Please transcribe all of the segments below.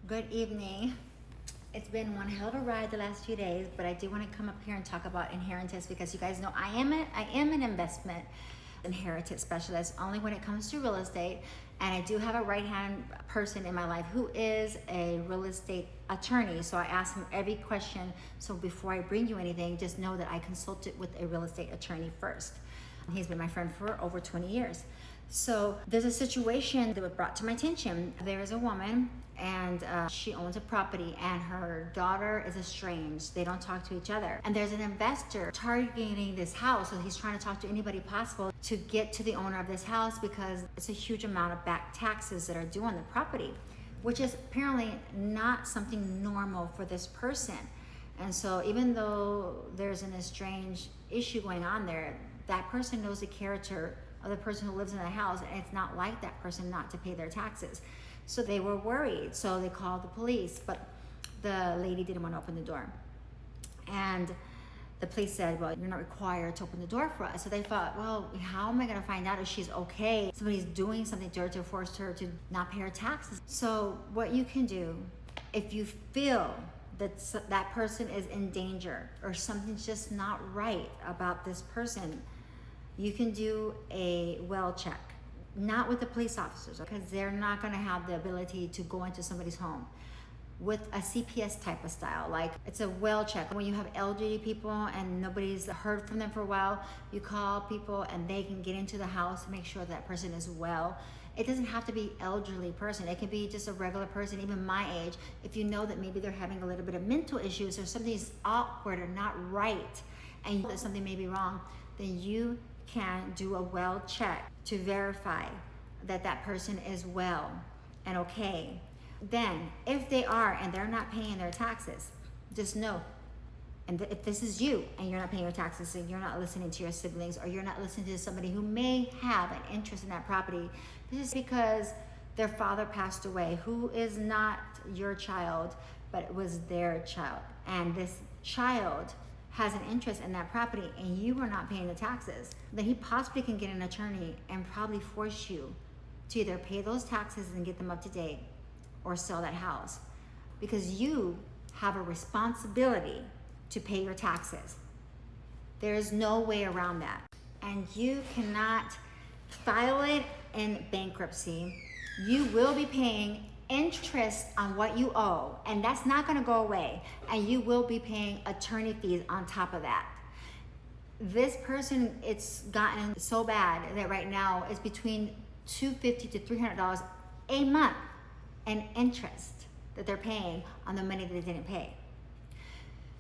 Good evening. It's been one hell of a ride the last few days, but I do want to come up here and talk about inheritance because you guys know I am an investment inheritance specialist only when it comes to real estate, and I do have a right-hand person in my life who is a real estate attorney. So I ask him every question. So before I bring you anything, just know that I consulted with a real estate attorney first. He's been my friend for over 20 years. So there's a situation that was brought to my attention. There is a woman and she owns a property and her daughter is estranged. They don't talk to each other. And there's an investor targeting this house. So he's trying to talk to anybody possible to get to the owner of this house because it's a huge amount of back taxes that are due on the property, which is apparently not something normal for this person. And so even though there's an estranged issue going on there, that person knows the character of the person who lives in the house, and it's not like that person not to pay their taxes. So they were worried, so they called the police, but the lady didn't want to open the door. And the police said, well, you're not required to open the door for us. So they thought, well, how am I going to find out if she's okay? Somebody's doing something to her to force her to not pay her taxes. So what you can do, if you feel that that person is in danger or something's just not right about this person, you can do a well check. Not with the police officers, because they're not going to have the ability to go into somebody's home. With a CPS type of style, like it's a well check. When you have elderly people and nobody's heard from them for a while, you call people and they can get into the house and make sure that person is well. It doesn't have to be elderly person. It can be just a regular person, even my age. If you know that maybe they're having a little bit of mental issues or something's awkward or not right, and you know that something may be wrong, then you can do a well check to verify that that person is well and okay. Then if they are and they're not paying their taxes, just know, and if this is you and you're not paying your taxes and you're not listening to your siblings or you're not listening to somebody who may have an interest in that property, this is because their father passed away, who is not your child, but it was their child. And this child has an interest in that property and you are not paying the taxes, then he possibly can get an attorney and probably force you to either pay those taxes and get them up to date or sell that house, because you have a responsibility to pay your taxes. There is no way around that. And you cannot file it in bankruptcy. You will be paying interest on what you owe, and that's not going to go away, and you will be paying attorney fees on top of that. This person, it's gotten so bad that right now it's between $250 to $300 a month in interest that they're paying on the money that they didn't pay.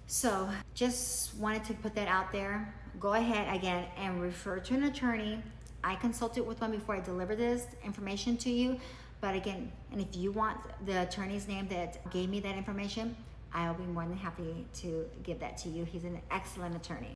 So just wanted to put that out there. Go ahead again and refer to an attorney. I consulted with one before I deliver this information to you. But again, and if you want the attorney's name that gave me that information, I'll be more than happy to give that to you. He's an excellent attorney.